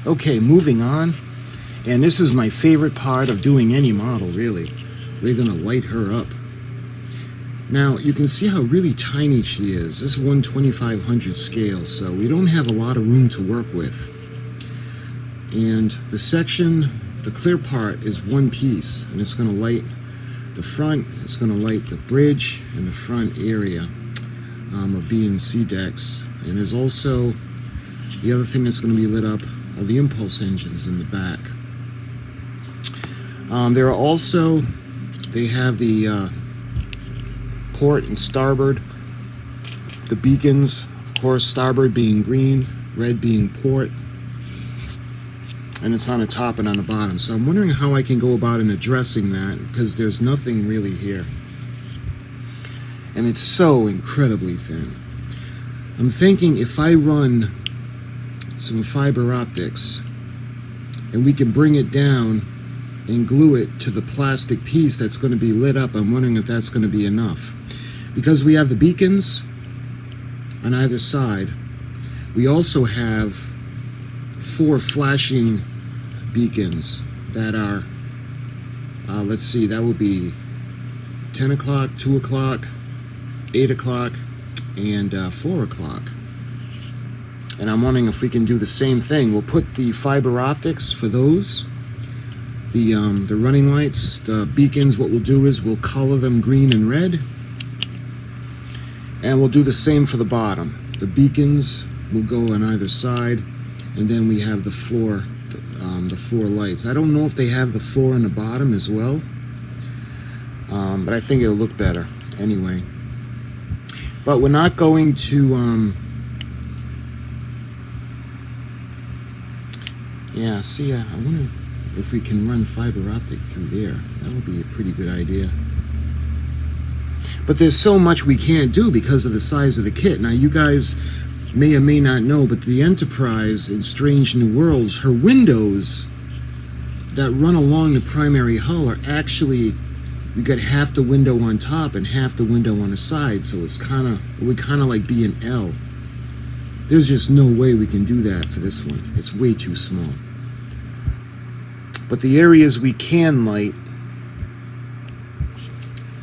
Okay, moving on. And this is my favorite part of doing any model, really. We're gonna light her up. Now, you can see how really tiny she is. This is 1/2500 scale, so we don't have a lot of room to work with. And the section, the clear part, is one piece, and it's gonna light the front, it's gonna light the bridge and the front area of B and C decks. And there's also, the other thing that's gonna be lit up are the impulse engines in the back. There are also, they have the port and starboard, the beacons, of course, starboard being green, red being port, and it's on the top and on the bottom. So I'm wondering how I can go about in addressing that, because there's nothing really here. And it's so incredibly thin. I'm thinking if I run some fiber optics and we can bring it down and glue it to the plastic piece that's going to be lit up, I'm wondering if that's going to be enough. Because we have the beacons on either side, we also have 4 flashing beacons that are, let's see, that would be 10 o'clock, 2 o'clock, 8 o'clock, and 4 o'clock. And I'm wondering if we can do the same thing. We'll put the fiber optics for those, the running lights, the beacons. What we'll do is we'll color them green and red, and we'll do the same for the bottom. The beacons will go on either side, and then we have the floor, the 4 lights. I don't know if they have the 4 on the bottom as well, but I think it'll look better anyway. But we're not going to, yeah, see, I wonder if we can run fiber optic through there. That would be a pretty good idea. But there's so much we can't do because of the size of the kit. Now, you guys may or may not know, but the Enterprise in Strange New Worlds, her windows that run along the primary hull are actually, we got half the window on top and half the window on the side, so it's it would kind of like be an L. There's just no way we can do that for this one. It's way too small. But the areas we can light,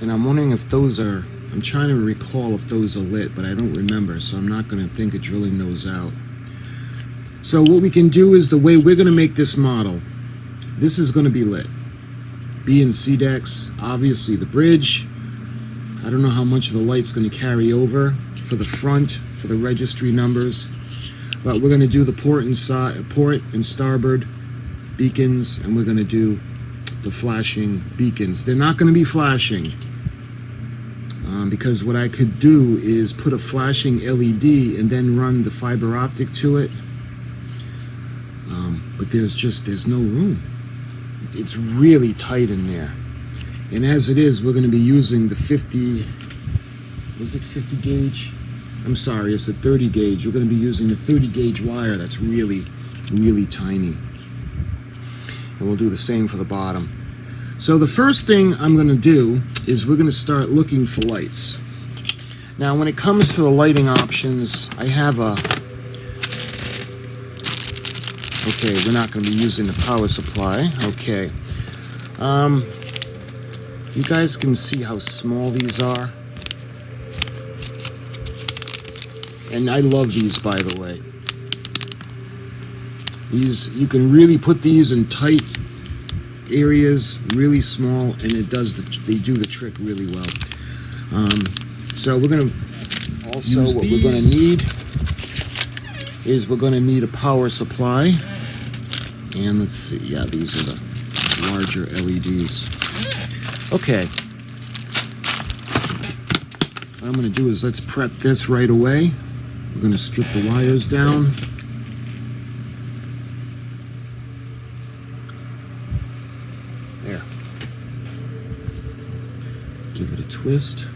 and I'm wondering if those are, I'm trying to recall if those are lit, but I don't remember, so I'm not going to think of drilling those out. So what we can do is, the way we're going to make this model, this is going to be lit. B and C decks, obviously the bridge. I don't know how much of the light's going to carry over for the front, for the registry numbers, but we're going to do the port and starboard beacons, and we're going to do the flashing beacons. They're not going to be flashing, because what I could do is put a flashing LED and then run the fiber optic to it, but there's no room. It's really tight in there, and as it is, we're going to be using the 50, was it 50 gauge? I'm sorry, it's a 30 gauge. We're going to be using the 30 gauge wire that's really, really tiny, and we'll do the same for the bottom. So the first thing I'm going to do is we're going to start looking for lights. Now, when it comes to the lighting options, I have a, okay, we're not going to be using the power supply. Okay. You guys can see how small these are. And I love these, by the way. These, you can really put these in tight areas, really small, and they do the trick really well. So we're going to also, what we're going to need is we're going to need a power supply. And let's see, yeah, these are the larger LEDs. Okay. What I'm going to do is let's prep this right away. We're going to strip the wires down. There. Give it a twist.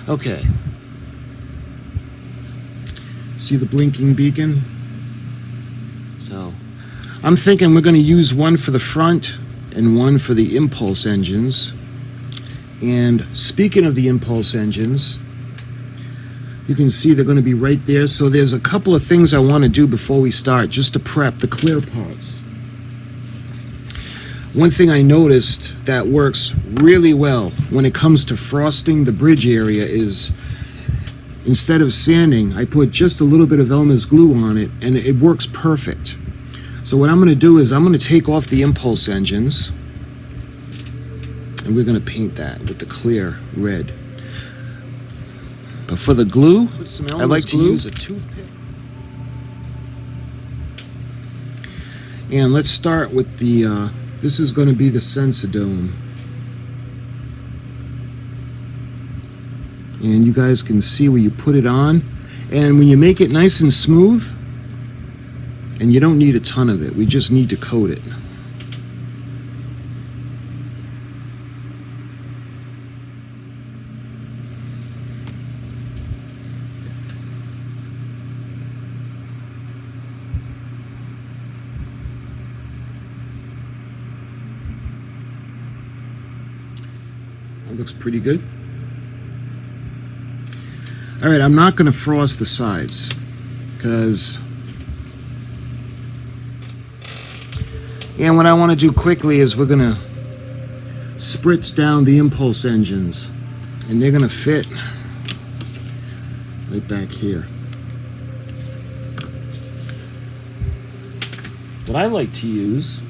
Okay. See the blinking beacon? So I'm thinking we're going to use one for the front and one for the impulse engines. And speaking of the impulse engines, you can see they're going to be right there. So there's a couple of things I want to do before we start, just to prep the clear parts. One thing I noticed that works really well when it comes to frosting the bridge area is, instead of sanding, I put just a little bit of Elmer's glue on it, and it works perfect. So what I'm going to do is I'm going to take off the impulse engines, and we're going to paint that with the clear red. But for the glue, I like to use a toothpick. And let's start with the, this is going to be the Sensidome. And you guys can see where you put it on. And when you make it nice and smooth, and you don't need a ton of it, we just need to coat it. That looks pretty good. All right, I'm not going to frost the sides because, and what I want to do quickly is we're going to spritz down the impulse engines, and they're going to fit right back here. What I like to use,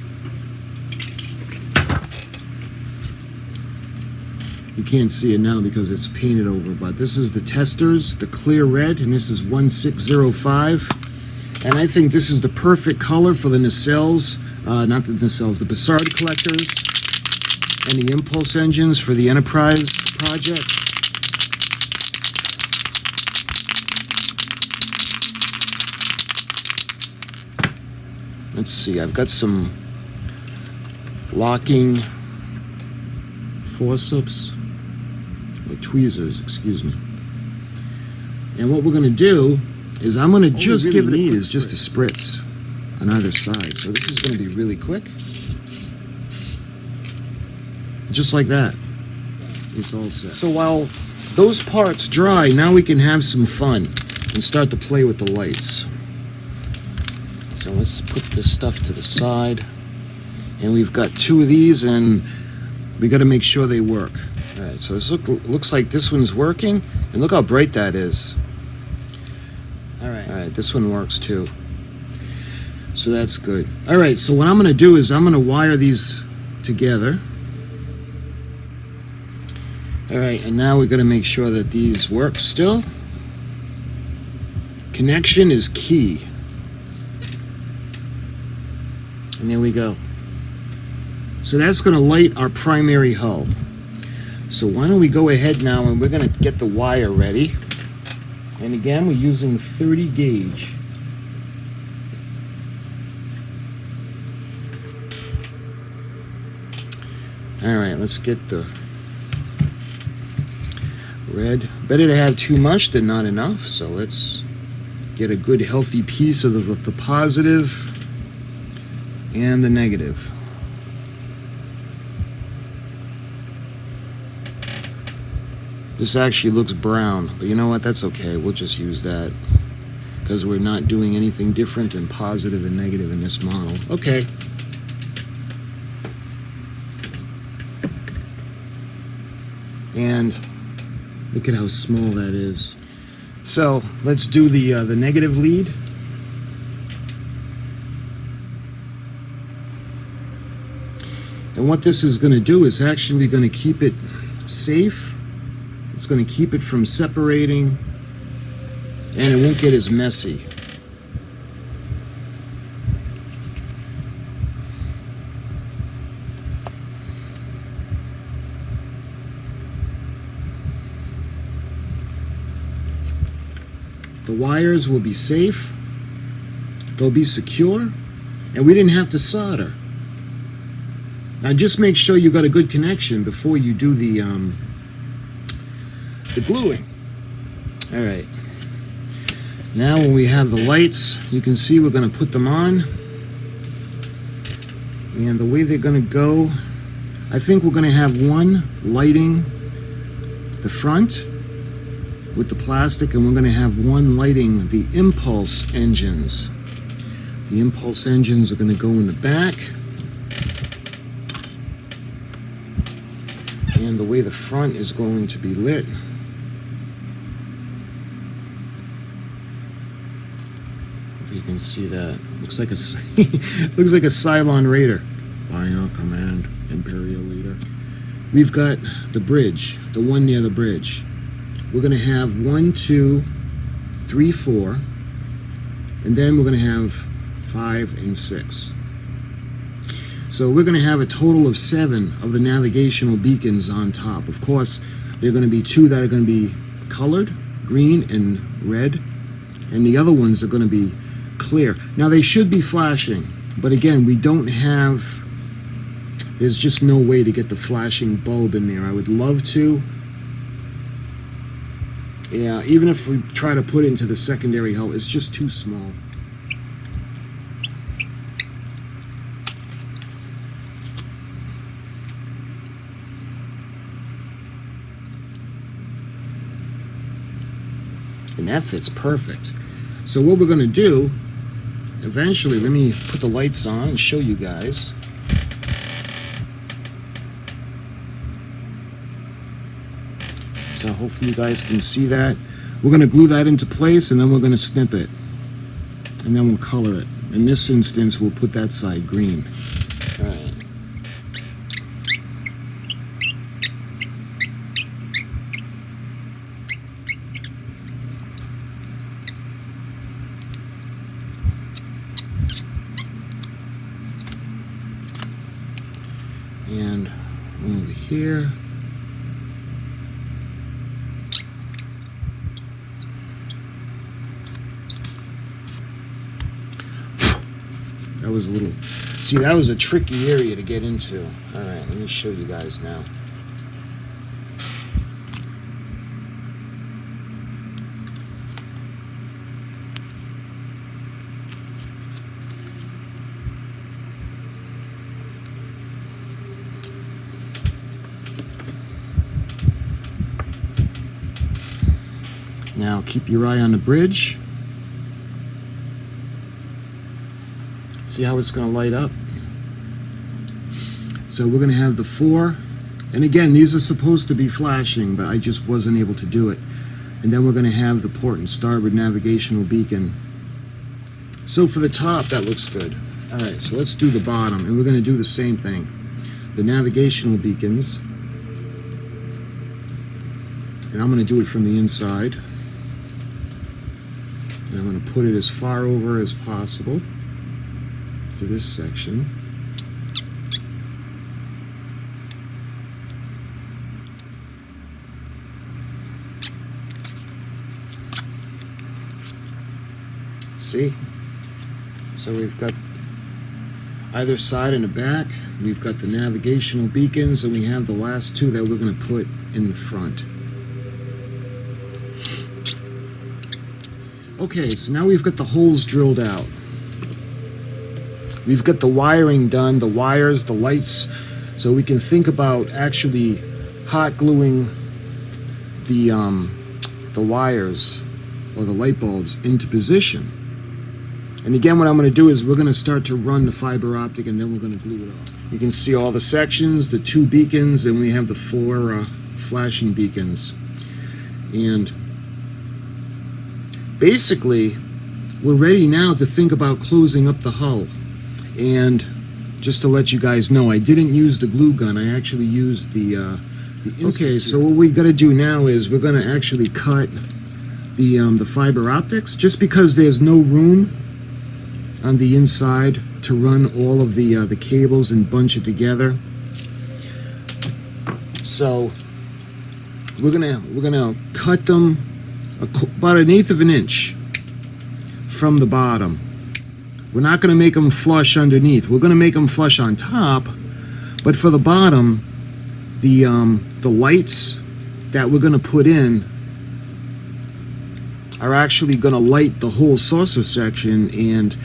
you can't see it now because it's painted over, but this is the testers, the clear red, and this is 1605. And I think this is the perfect color for the nacelles, not the nacelles, the Bussard collectors, and the impulse engines for the Enterprise projects. Let's see, I've got some locking forceps, or tweezers, excuse me. And what we're going to do is I'm going to just give it a quick, is just a spritz on either side. So this is going to be really quick. Just like that. It's all set. So while those parts dry, now we can have some fun and start to play with the lights. So let's put this stuff to the side. And we've got two of these, and we got to make sure they work. All right, so this looks like this one's working, and look how bright that is. All right, this one works too. So that's good. All right, so what I'm going to do is I'm going to wire these together. All right, and now we're going to make sure that these work still. Connection is key. And there we go. So that's going to light our primary hull. So why don't we go ahead now, and we're going to get the wire ready. And again, we're using 30 gauge. All right, let's get the red. Better to have too much than not enough. So let's get a good healthy piece of the positive and the negative. This actually looks brown, but you know what? That's okay. We'll just use that because we're not doing anything different than positive and negative in this model. Okay. And look at how small that is. So let's do the negative lead. And what this is going to do is actually going to keep it safe. It's going to keep it from separating, and it won't get as messy. The wires will be safe, they'll be secure, and we didn't have to solder. Now just make sure you got a good connection before you do the the gluing. All right. Now when we have the lights, you can see we're going to put them on. And the way they're going to go, I think we're going to have one lighting the front with the plastic, and we're going to have one lighting the impulse engines. The impulse engines are going to go in the back. And the way the front is going to be lit, if you can see that, looks like a looks like a Cylon Raider. By your command, Imperial Leader. We've got the bridge, the one near the bridge. We're going to have 1, 2, 3, 4, and then we're going to have 5 and 6. So we're going to have a total of 7 of the navigational beacons on top. Of course, there are going to be 2 that are going to be colored, green and red, and the other ones are going to be clear. Now they should be flashing, but again, we don't have, there's just no way to get the flashing bulb in there. I would love to. Yeah, even if we try to put it into the secondary hull, it's just too small. And that fits perfect. So what we're going to do, eventually, let me put the lights on and show you guys. So hopefully you guys can see that. We're going to glue that into place, and then we're going to snip it. And then we'll color it. In this instance, we'll put that side green. All right. And over here. That was a little, see, that was a tricky area to get into. All right, let me show you guys now. Now keep your eye on the bridge. See how it's going to light up? So we're going to have the 4. And again, these are supposed to be flashing, but I just wasn't able to do it. And then we're going to have the port and starboard navigational beacon. So for the top, that looks good. All right, so let's do the bottom. And we're going to do the same thing. The navigational beacons. And I'm going to do it from the inside. And I'm going to put it as far over as possible to this section. See? So we've got either side and the back. We've got the navigational beacons, and we have the last 2 that we're going to put in the front. Okay, so now we've got the holes drilled out. We've got the wiring done, the wires, the lights, so we can think about actually hot gluing the wires or the light bulbs into position. And again, what I'm going to do is we're going to start to run the fiber optic, and then we're going to glue it off. You can see all the sections, the 2 beacons, and we have the 4 flashing beacons. And basically, we're ready now to think about closing up the hull. And just to let you guys know, I didn't use the glue gun. I actually used the okay, so what we got to do now is we're going to actually cut the fiber optics, just because there's no room on the inside to run all of the cables and bunch it together. So we're gonna cut them about 1/8 of an inch from the bottom. We're not going to make them flush underneath. We're going to make them flush on top, but for the bottom, the lights that we're going to put in are actually going to light the whole saucer section, and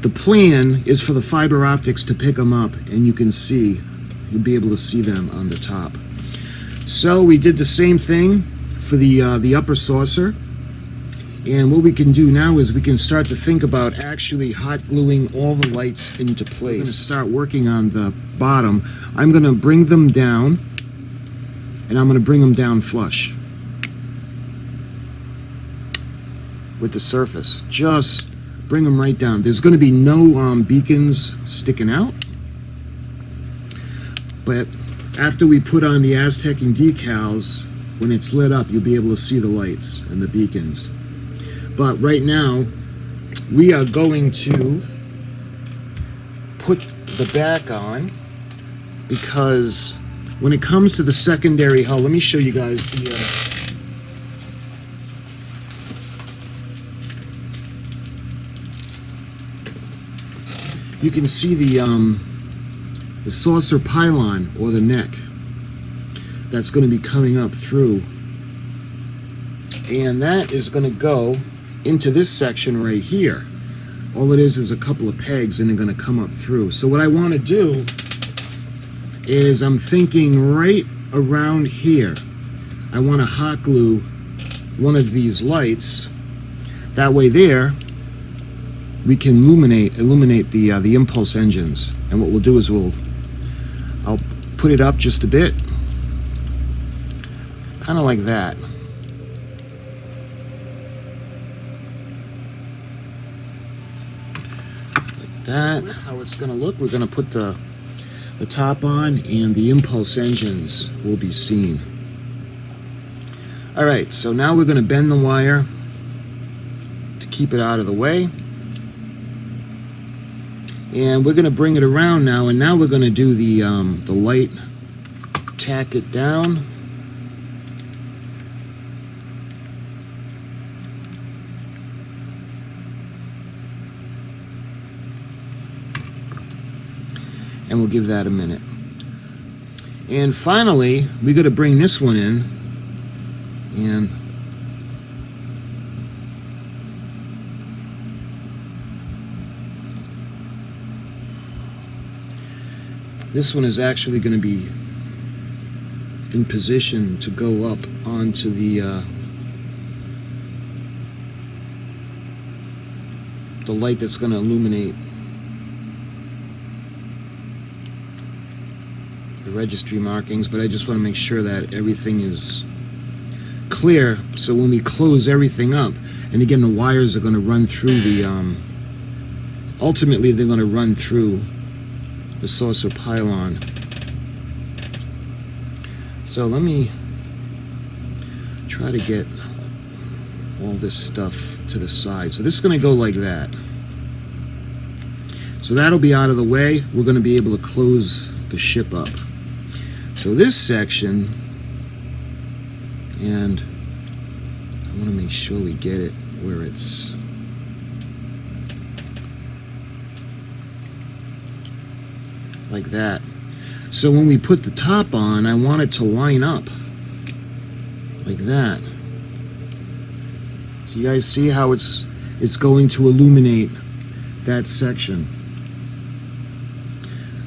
the plan is for the fiber optics to pick them up, and you'll be able to see them on the top. So we did the same thing for the upper saucer, and what we can do now is we can start to think about actually hot gluing all the lights into place. We're going to start working on the bottom. I'm going to bring them down, and I'm going to bring them down flush with the surface. Just bring them right down. There's going to be no beacons sticking out, but after we put on the Aztecing decals, when it's lit up, you'll be able to see the lights and the beacons. But right now, we are going to put the back on, because when it comes to the secondary hull, let me show you guys the you can see the saucer pylon, or the neck, that's going to be coming up through, and that is going to go into this section right here. All it is a couple of pegs, and they're going to come up through. So what I want to do is, I'm thinking right around here, I want to hot glue one of these lights. That way there we can illuminate the impulse engines. And what we'll do is I'll put it up just a bit, kind of like that. Like that. How it's going to look. We're going to put the top on, and the impulse engines will be seen. All right, so now we're going to bend the wire to keep it out of the way. And we're going to bring it around now, and now we're going to do the light, tack it down. And we'll give that a minute. And finally, we got to bring this one in, and this one is actually going to be in position to go up onto the light that's going to illuminate the registry markings. But I just want to make sure that everything is clear, so when we close everything up, and again, the wires are going to run through the ultimately they're going to run through the saucer pylon. So let me try to get all this stuff to the side. So this is going to go like that. So that'll be out of the way. We're going to be able to close the ship up. So this section, and I want to make sure we get it where it's like that. So when we put the top on, I want it to line up like that. So you guys see how it's going to illuminate that section.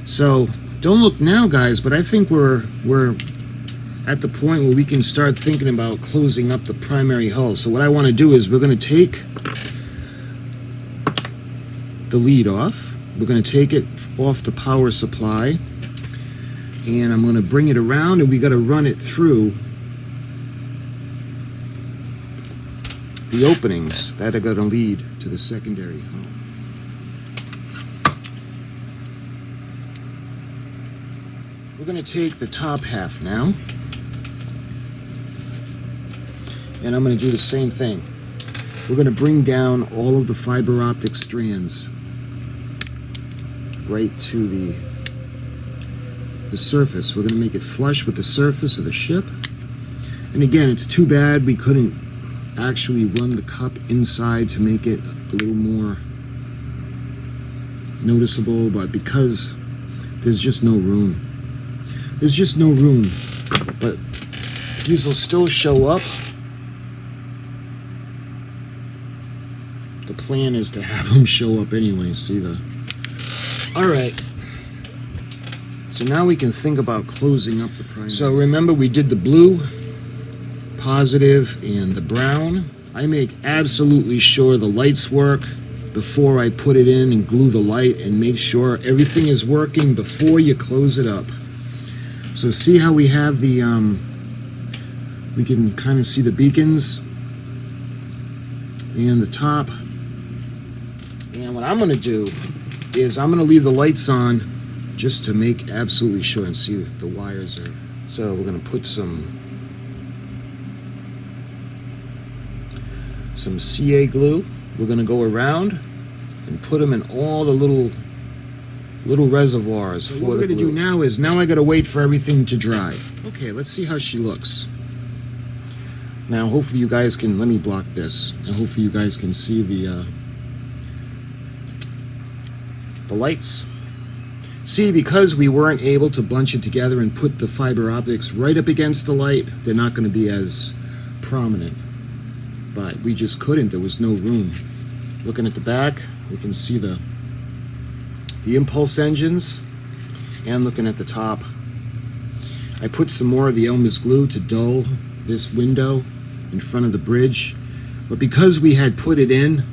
So don't look now, guys, but I think we're at the point where we can start thinking about closing up the primary hull. So what I want to do is, we're going to take the lead off. We're going to take it off the power supply, and I'm going to bring it around, and we got to run it through the openings that are going to lead to the secondary hull. We're going to take the top half now, and I'm going to do the same thing. We're going to bring down all of the fiber optic strands right to the surface. We're going to make it flush with the surface of the ship. And again, it's too bad we couldn't actually run the cup inside to make it a little more noticeable, but because there's just no room. There's just no room. But These will still show up. The plan is to have them show up anyway. See the... Alright. So now we can think about closing up the primary. So remember we did the blue, positive, and the brown. I make absolutely sure the lights work before I put it in and glue the light, and make sure everything is working before you close it up. So see how we have the, we can kind of see the beacons and the top. And what I'm going to do is I'm going to leave the lights on just to make absolutely sure, and see the wires are. So we're going to put some CA glue. We're going to go around and put them in all the little reservoirs for the glue. What we're going to do now is, now I got to wait for everything to dry. Okay, let's see how she looks. Now hopefully you guys can, let me block this, and hopefully you guys can see the lights. See, because we weren't able to bunch it together and put the fiber optics right up against the light, they're not going to be as prominent. But we just couldn't, there was no room. Looking at the back, we can see the impulse engines, and looking at the top. I put some more of the Elmer's glue to dull this window in front of the bridge, but because we had put it in,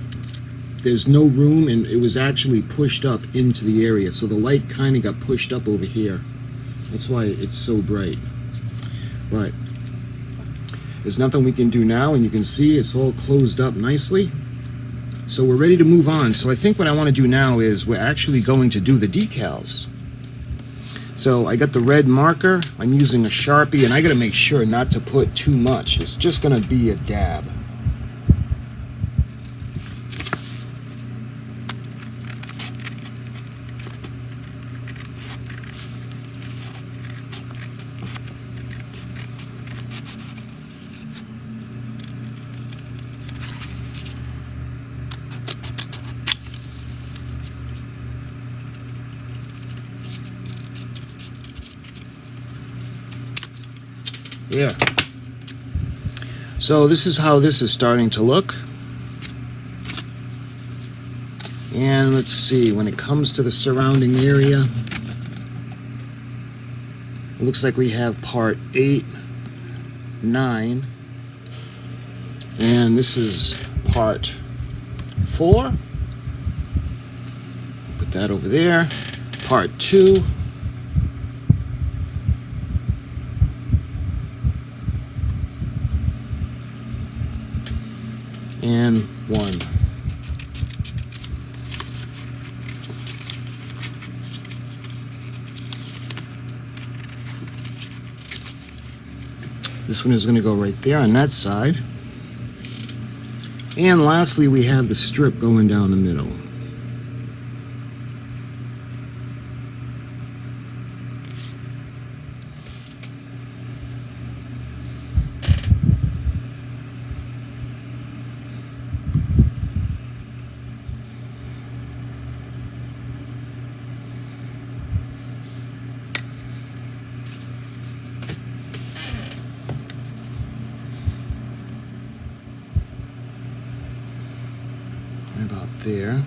there's no room, and it was actually pushed up into the area, so the light kind of got pushed up over here. That's why it's so bright. But there's nothing we can do now, and you can see it's all closed up nicely. So we're ready to move on. So I think what I want to do now is we're actually going to do the decals. So I got the red marker, I'm using a Sharpie, and I got to make sure not to put too much. It's just going to be a dab. Yeah. So this is how this is starting to look. And let's see, when it comes to the surrounding area, it looks like we have part 8, 9, and this is part 4. Put that over there. Part 2. And 1. This one is going to go right there on that side. And lastly, we have the strip going down the middle. About there.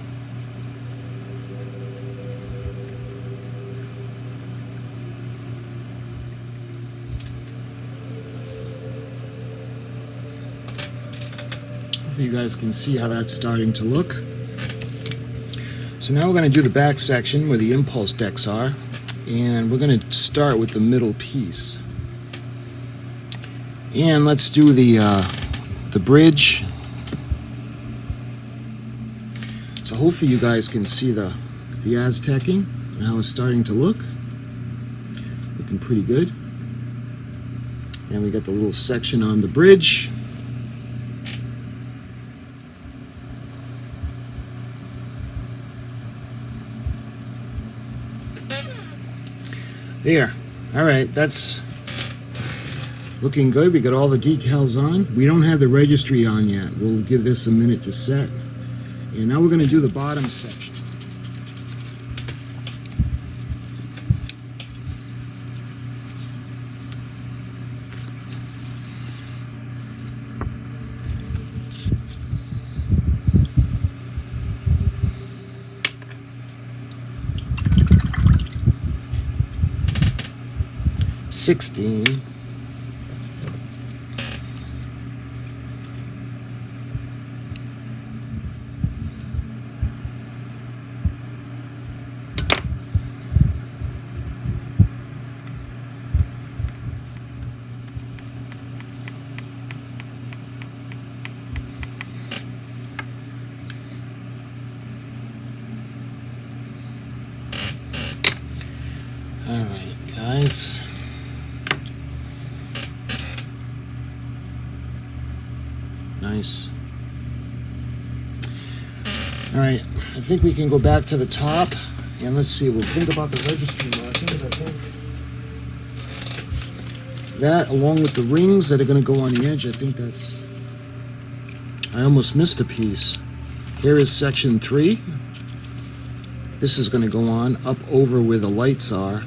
So you guys can see how that's starting to look. So now we're going to do the back section where the impulse decks are, and we're going to start with the middle piece. And let's do the bridge. So hopefully you guys can see the Aztecing and how it's starting to look. Looking pretty good. And we got the little section on the bridge. There. All right, that's looking good. We got all the decals on. We don't have the registry on yet. We'll give this a minute to set. And now we're going to do the bottom section. 16. All right, guys. Nice. All right, I think we can go back to the top, and let's see, we'll think about the registry markings. I think that, along with the rings that are going to go on the edge, I think that's, I almost missed a piece. Here is section 3. This is going to go on up over where the lights are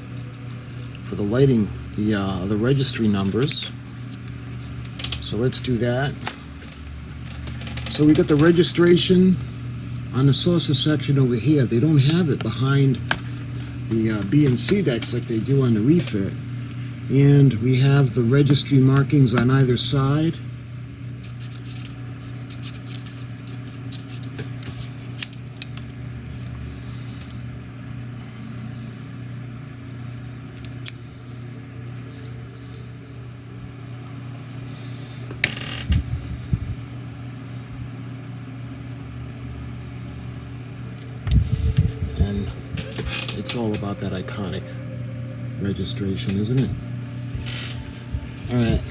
for the lighting, the registry numbers. So let's do that. So we got the registration on the saucer section over here. They don't have it behind the B and C decks like they do on the refit. And we have the registry markings on either side. It's all about that iconic registration, isn't it? All right.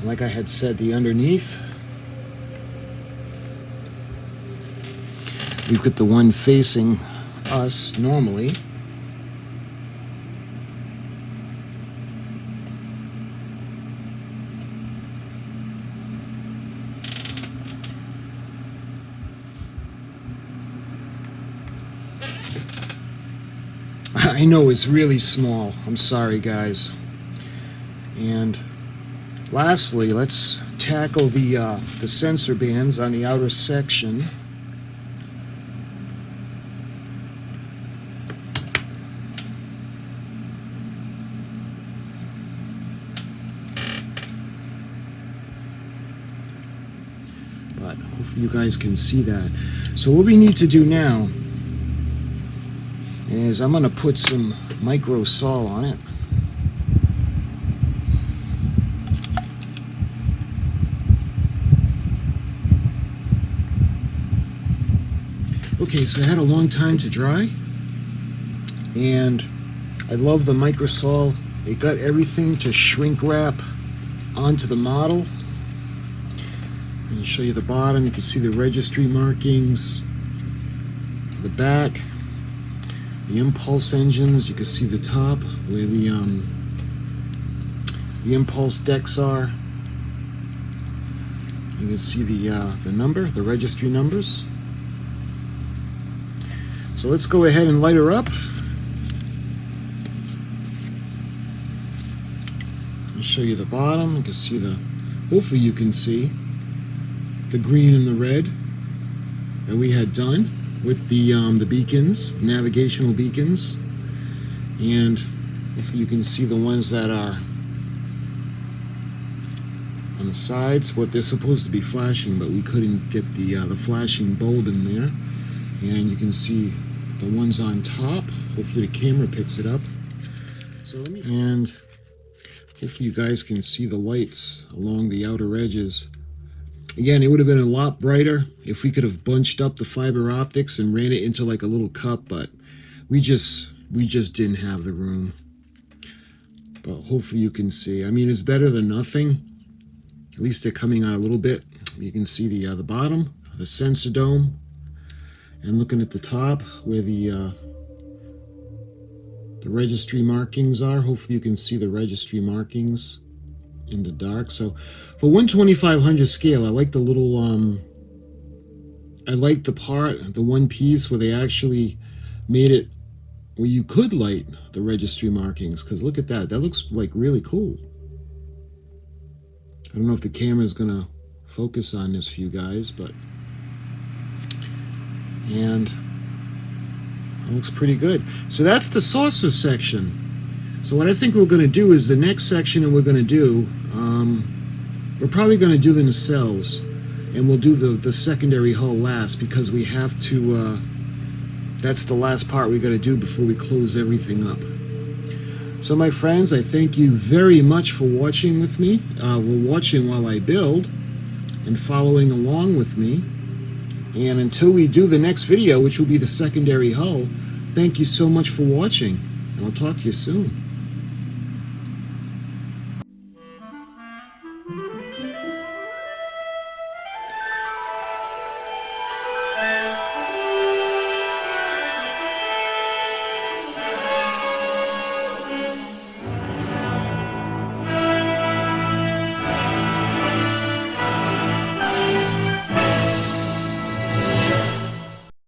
Like I had said, the underneath, we've got the one facing us normally. I know it's really small. I'm sorry, guys. And lastly, let's tackle the sensor bands on the outer section. But hopefully you guys can see that. So what we need to do now is I'm going to put some micro sol on it. Okay, so I had a long time to dry, and I love the micro sol. It got everything to shrink wrap onto the model. I'll show you the bottom. You can see the registry markings, the back, the impulse engines. You can see the top where the impulse decks are. You can see the number, the registry numbers. So let's go ahead and light her up. I'll show you the bottom. You can see hopefully you can see the green and the red that we had done with the beacons, navigational beacons, and hopefully you can see the ones that are on the sides, what they're supposed to be flashing, but we couldn't get the flashing bulb in there. And you can see the ones on top. Hopefully the camera picks it up. So and hopefully you guys can see the lights along the outer edges. Again, it would have been a lot brighter if we could have bunched up the fiber optics and ran it into like a little cup, but we just didn't have the room. But hopefully you can see. I mean, it's better than nothing. At least they're coming out a little bit. You can see the bottom, the sensor dome, and looking at the top where the registry markings are. Hopefully you can see the registry markings in the dark. So for 1/2500 scale, I like the little I like the one piece where they actually made it where you could light the registry markings, because look at that. That looks like really cool. I don't know if the camera is gonna focus on this for you guys, but and it looks pretty good. So that's the saucer section. So what I think we're going to do is the next section that we're going to do, we're probably going to do the nacelles, and we'll do the secondary hull last, because we have to, that's the last part we got to do before we close everything up. So my friends, I thank you very much for watching with me. We're watching while I build and following along with me. And until we do the next video, which will be the secondary hull, thank you so much for watching, and I'll talk to you soon.